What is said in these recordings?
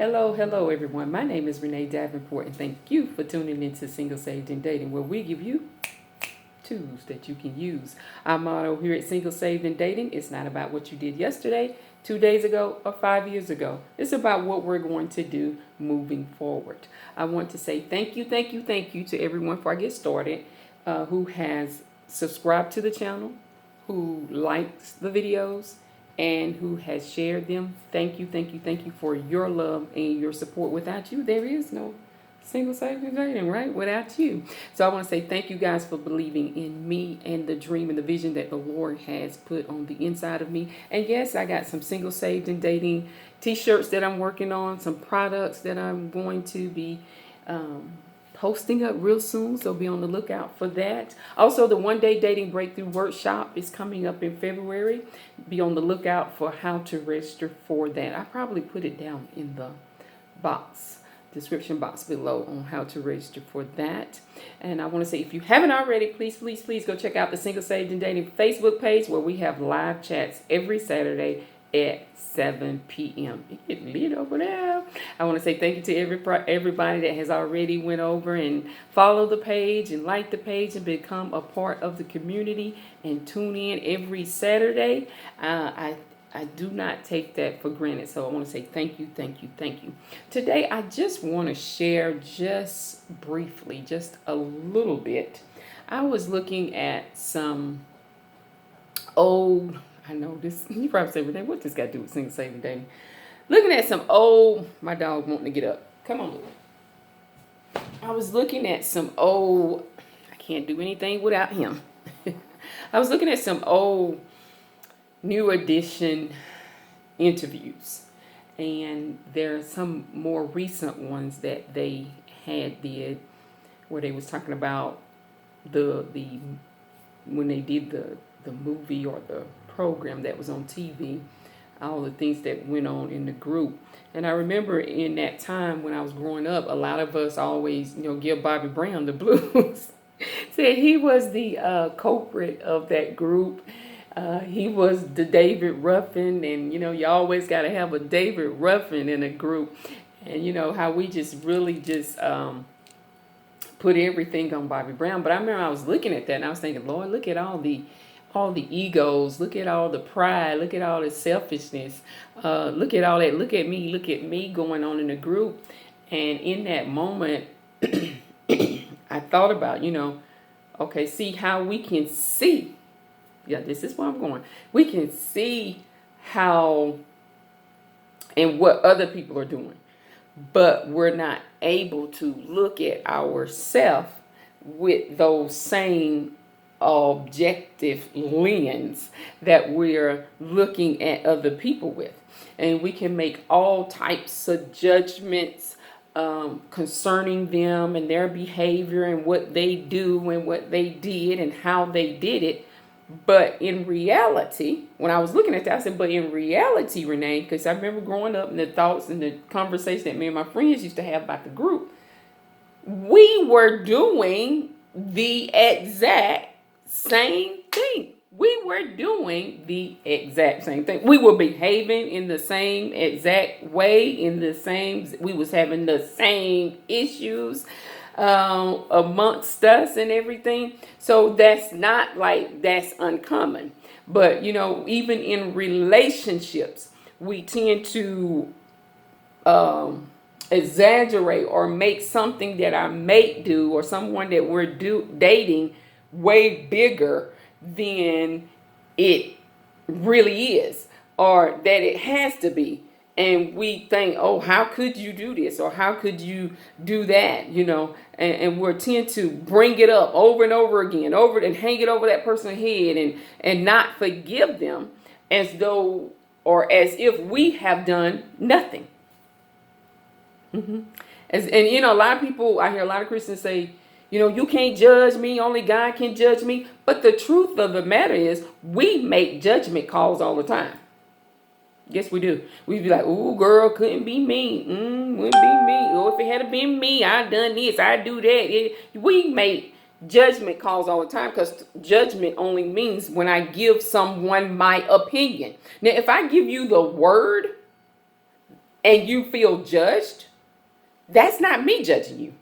Hello, everyone. My name is Renee Davenport, and thank you for tuning into Single Saved and Dating, where we give you tools that you can use. Our motto here at Single Saved and Dating is not about what you did yesterday, 2 days ago, or 5 years ago. It's about what we're going to do moving forward. I want to say thank you to everyone before I get started who has subscribed to the channel, who likes the videos, and who has shared them. Thank you for your love and your support. Without you, there is no Single Saved and Dating, right? Without you. So I want to say thank you guys for believing in me and the dream and the vision that the Lord has put on the inside of me. And yes, I got some Single Saved and Dating t-shirts that I'm working on, some products that I'm going to be posting up real soon, so be on the lookout for that. Also, the one-day dating breakthrough workshop is coming up in February. Be on the lookout for how to register for that. I probably put it down in the description box below on how to register for that. And I want to say, if you haven't already, please go check out the Single Saved and Dating Facebook page, where we have live chats every Saturday at 7 p.m. It lit over there. I want to say thank you to everybody that has already went over and followed the page and liked the page and become a part of the community and tune in every Saturday. I do not take that for granted. So I want to say thank you. Today, I just want to share just briefly, just a little bit. I was looking at some old, I know this, you probably say, Renee, what this got to do with Single Saved and Dating? Looking at some old, my dog wanting to get up. Come on, Lou. I was looking at some old, I can't do anything without him. I was looking at some old New Edition interviews. And there are some more recent ones that they did where they was talking about the when they did the movie or the program that was on TV, all the things that went on in the group. And I remember in that time when I was growing up, a lot of us always, give Bobby Brown the blues. Said he was the culprit of that group. He was the David Ruffin, and you always got to have a David Ruffin in a group. And how we just really put everything on Bobby Brown. But I remember I was looking at that and I was thinking, Lord, look at all the egos, look at all the pride, look at all the selfishness, look at all that, look at me going on in the group. And in that moment, I thought about, okay, see how we can see. Yeah, this is where I'm going. We can see how and what other people are doing, but we're not able to look at ourselves with those same objective lens that we're looking at other people with. And we can make all types of judgments concerning them and their behavior and what they do and what they did and how they did it. But in reality, when I was looking at that, I said, but in reality, Renee, because I remember growing up and the thoughts and the conversation that me and my friends used to have about the group, we were doing the exact same thing. We were doing the exact same thing. We were behaving in the same exact way, we was having the same issues amongst us and everything. So that's not like that's uncommon. But, even in relationships, we tend to exaggerate or make something that our mate do or someone that we're dating way bigger than it really is, or that it has to be. And we think, oh, how could you do this? Or how could you do that? And we tend to bring it up over and over again, and hang it over that person's head and not forgive them as though, or as if we have done nothing. And a lot of people, I hear a lot of Christians say, you can't judge me, only God can judge me. But the truth of the matter is, we make judgment calls all the time. Yes, we do. We'd be like, "Ooh, girl, couldn't be me. Wouldn't be me. Or if it had been me, I'd done this. I'd do that." We make judgment calls all the time, because judgment only means when I give someone my opinion. Now, if I give you the word, and you feel judged, that's not me judging you.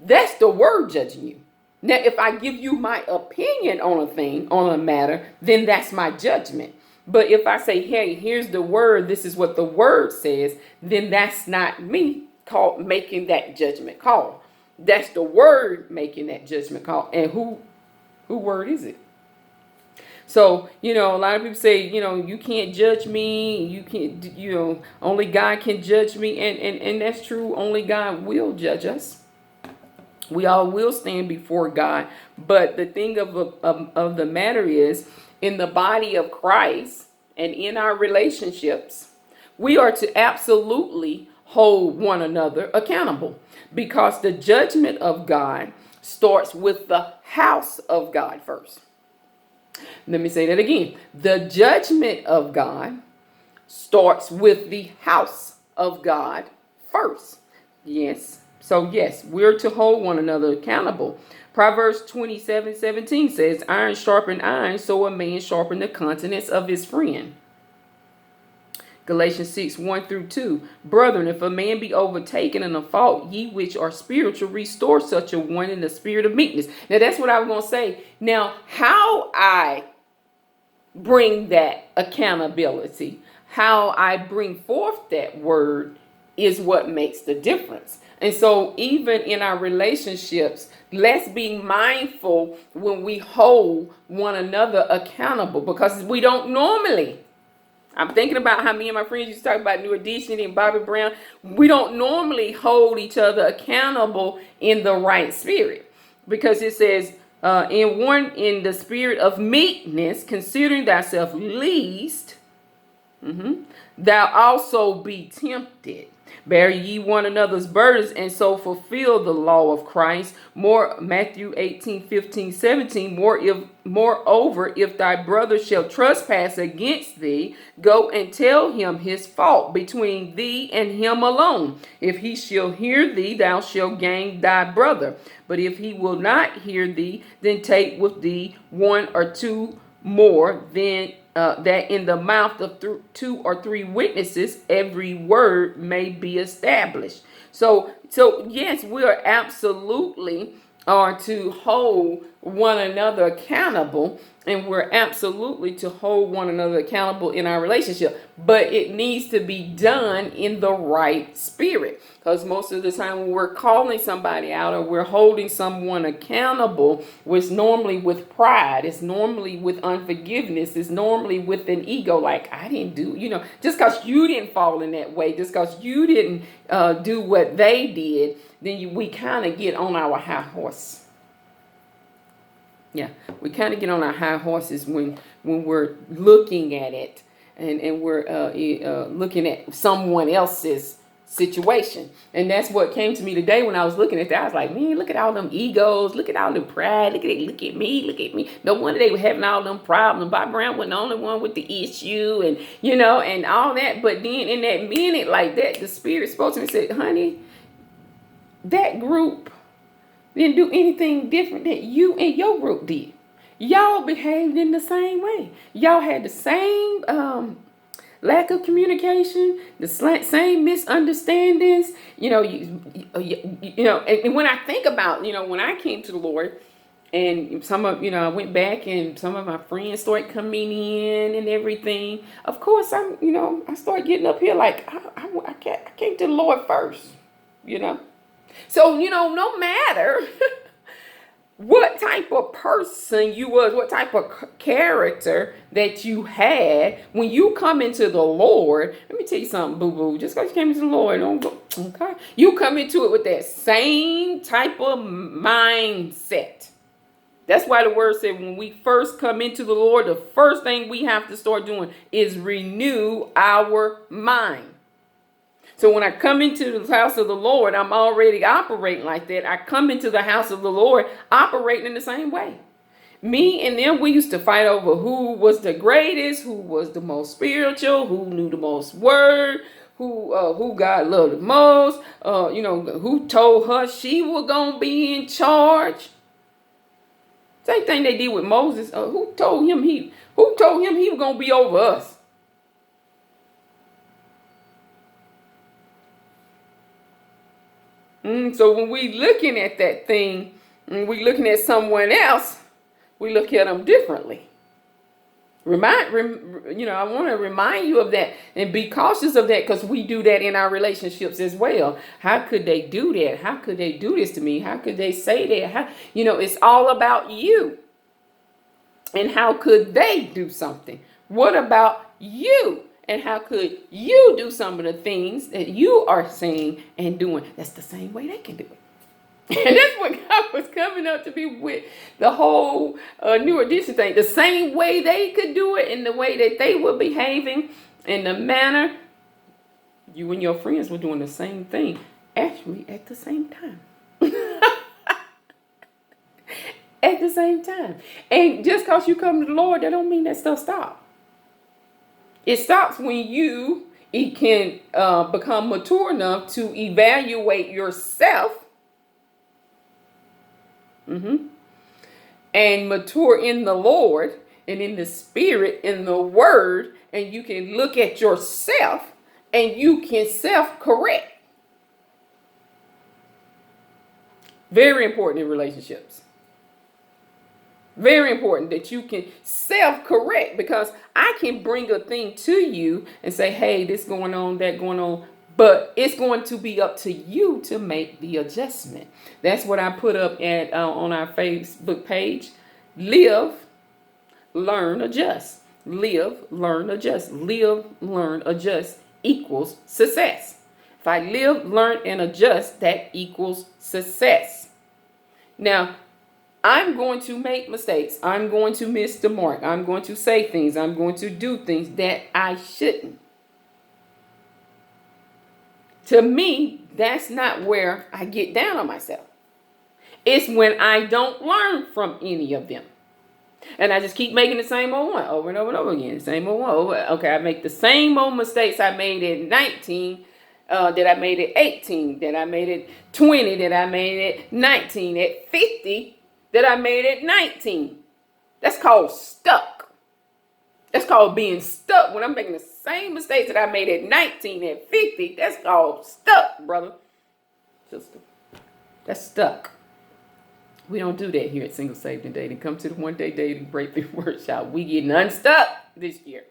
That's the word judging you. Now, if I give you my opinion on a thing, on a matter, then that's my judgment. But if I say, hey, here's the word, this is what the word says, then that's not me making that judgment call. That's the word making that judgment call. And who word is it? So, a lot of people say, you can't judge me. You can't, only God can judge me. And that's true. Only God will judge us. We all will stand before God. But the thing of the matter is, in the body of Christ and in our relationships, we are to absolutely hold one another accountable, because the judgment of God starts with the house of God first. Let me say that again. The judgment of God starts with the house of God first. Yes. So yes, we're to hold one another accountable. Proverbs 27:17 says, iron sharpen iron, so a man sharpen the countenance of his friend. Galatians 6:1-2. Brethren, if a man be overtaken in a fault, ye which are spiritual, restore such a one in the spirit of meekness. Now that's what I was going to say. Now, how I bring that accountability, how I bring forth that word, is what makes the difference. And so even in our relationships, let's be mindful when we hold one another accountable, because we don't normally. I'm thinking about how me and my friends used to talk about New Edition and Bobby Brown. We don't normally hold each other accountable in the right spirit, because it says, in the spirit of meekness, considering thyself least, thou also be tempted. Bear ye one another's burdens, and so fulfill the law of Christ. Matthew 18:15-17. Moreover, if thy brother shall trespass against thee, go and tell him his fault between thee and him alone. If he shall hear thee, thou shalt gain thy brother. But if he will not hear thee, then take with thee one or two more, then that in the mouth of 2 or 3 witnesses every word may be established. So yes, we are absolutely to hold one another accountable, and we're absolutely to hold one another accountable in our relationship. But it needs to be done in the right spirit, because most of the time when we're calling somebody out or we're holding someone accountable, it's normally with pride. It's normally with unforgiveness. It's normally with an ego, like, I didn't do, just because you didn't fall in that way, just because you didn't do what they did, then we kind of get on our high horse. Yeah, we kind of get on our high horses when we're looking at it and we're looking at someone else's situation. And that's what came to me today when I was looking at that. I was like, man, look at all them egos. Look at all the pride. Look at me. No wonder they were having all them problems. Bob Brown wasn't the only one with the issue and, and all that. But then in that minute like that, the Spirit spoke to me and said, honey, that group didn't do anything different that you and your group did. Y'all behaved in the same way. Y'all had the same lack of communication, the same misunderstandings. And when I think about, when I came to the Lord, and I went back and some of my friends started coming in and everything. Of course, I started getting up here like I came to the Lord first, So, no matter what type of person you was, what type of character that you had, when you come into the Lord, let me tell you something, boo-boo. Just because you came into the Lord, don't go, okay? You come into it with that same type of mindset. That's why the word said when we first come into the Lord, the first thing we have to start doing is renew our mind. So when I come into the house of the Lord, I'm already operating like that. I come into the house of the Lord operating in the same way. Me and them, we used to fight over who was the greatest, who was the most spiritual, who knew the most word, who God loved the most, who told her she was going to be in charge. Same thing they did with Moses. Who told him he was going to be over us? So when we looking at that thing, and we looking at someone else, we look at them differently. I want to remind you of that and be cautious of that, because we do that in our relationships as well. How could they do that? How could they do this to me? How could they say that? It's all about you. And how could they do something? What about you? And how could you do some of the things that you are saying and doing? That's the same way they can do it. And that's what God was coming up to be with the whole New Edition thing. The same way they could do it, in the way that they were behaving, in the manner, you and your friends were doing the same thing, actually at the same time. At the same time. And just because you come to the Lord, that don't mean that stuff stops. It stops when you can become mature enough to evaluate yourself. And mature in the Lord and in the Spirit, in the Word, and you can look at yourself and you can self-correct. Very important in relationships. Very important that you can self-correct, because I can bring a thing to you and say, hey, this going on, that going on. But it's going to be up to you to make the adjustment. That's what I put up at on our Facebook page. Live, learn, adjust. Live, learn, adjust. Live, learn, adjust equals success. If I live, learn, and adjust, that equals success. Now, I'm going to make mistakes. I'm going to miss the mark. I'm going to say things. I'm going to do things that I shouldn't. To me, that's not where I get down on myself. It's when I don't learn from any of them. And I just keep making the same old one over and over and over again. Same old one. Okay, I make the same old mistakes I made at 19, that I made at 18, that I made at 20, that I made at 19, at 50, that I made at 19. That's called stuck. That's called being stuck. When I'm making the same mistakes that I made at 19, at 50, that's called stuck, brother. Sister. That's stuck. We don't do that here at Single Saved and Dating. Come to the One Day Dating Breakthrough Workshop. We getting unstuck this year.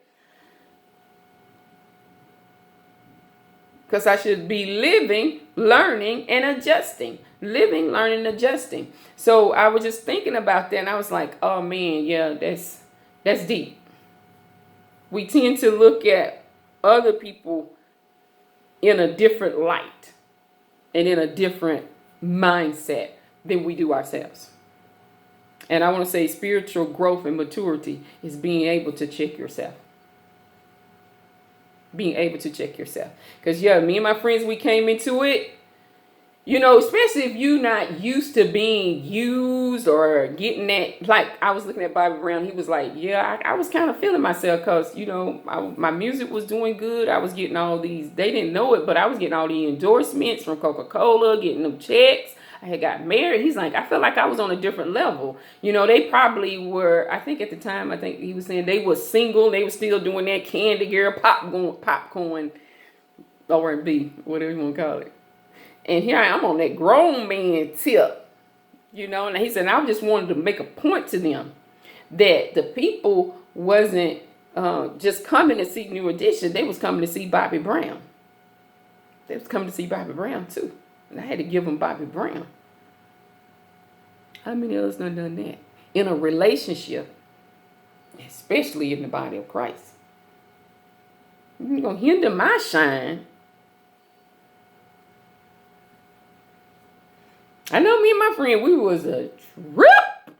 Because I should be living, learning, and adjusting. Living, learning, adjusting. So I was just thinking about that, and I was like, oh man, yeah, that's deep. We tend to look at other people in a different light and in a different mindset than we do ourselves. And I want to say spiritual growth and maturity is being able to check yourself. Being able to check yourself. Because, yeah, me and my friends, we came into it, especially if you're not used to being used or getting that. Like, I was looking at Bobby Brown. He was like, yeah, I was kind of feeling myself because, my music was doing good. I was getting all these, they didn't know it, but I was getting all the endorsements from Coca-Cola, getting them checks. I had got married. He's like, I felt like I was on a different level. They probably were, I think at the time, I think he was saying they were single. They were still doing that Candy Girl popcorn, R&B, whatever you want to call it. And here I am on that grown man tip, and he said, I just wanted to make a point to them that the people wasn't just coming to see New Edition. They was coming to see Bobby Brown. They was coming to see Bobby Brown too. And I had to give them Bobby Brown. How many of us done that? In a relationship, especially in the body of Christ. You're going to hinder my shine. I know me and my friend, we was a trip.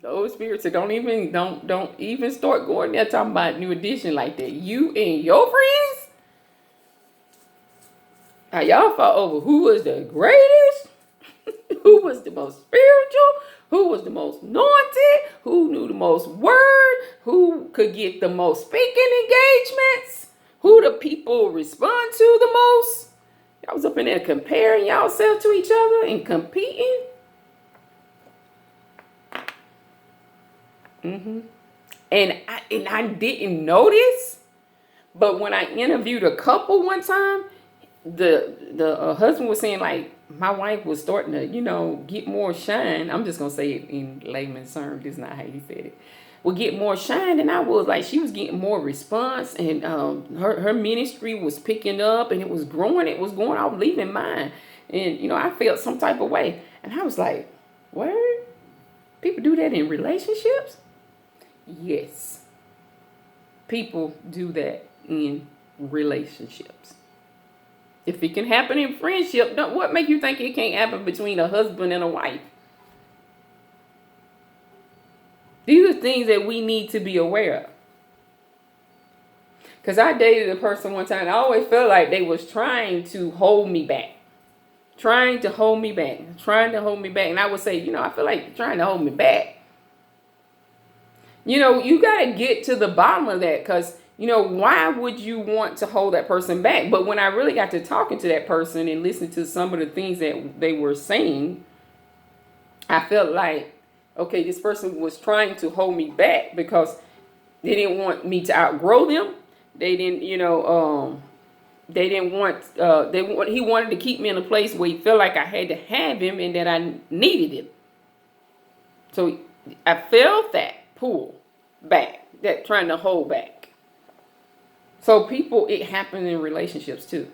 The Holy Spirit said, don't even start going there talking about New Edition like that. You and your friends? Now, y'all fought over who was the greatest, who was the most spiritual, who was the most anointed, who knew the most word, who could get the most speaking engagements, who the people respond to the most. Y'all was up in there comparing y'allself to each other and competing. And I didn't notice, but when I interviewed a couple one time, the husband was saying, like, my wife was starting to, get more shine. I'm just gonna say it in layman's terms. This is not how he said it. Would get more shine than I was. Like, she was getting more response, and her ministry was picking up, and it was growing. It was going. I was leaving mine, and I felt some type of way, and I was like, "Word? People do that in relationships?" Yes, people do that in relationships. If it can happen in friendship, what make you think it can't happen between a husband and a wife? These are things that we need to be aware of. Because I dated a person one time, and I always felt like they was trying to hold me back. Trying to hold me back. And I would say, I feel like you're trying to hold me back. You got to get to the bottom of that, because, why would you want to hold that person back? But when I really got to talking to that person and listening to some of the things that they were saying, I felt like, okay, this person was trying to hold me back because they didn't want me to outgrow them. They didn't, they didn't want, he wanted to keep me in a place where he felt like I had to have him and that I needed him. So I felt that pull back, that trying to hold back. So people, it happened in relationships too.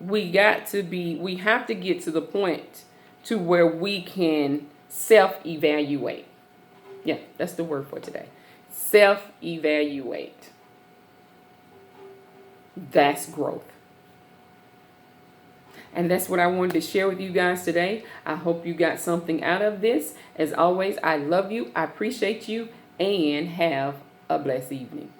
We have to get to the point to where we can self-evaluate. Yeah, that's the word for today. Self-evaluate. That's growth. And that's what I wanted to share with you guys today. I hope you got something out of this. As always, I love you, I appreciate you, and have a blessed evening.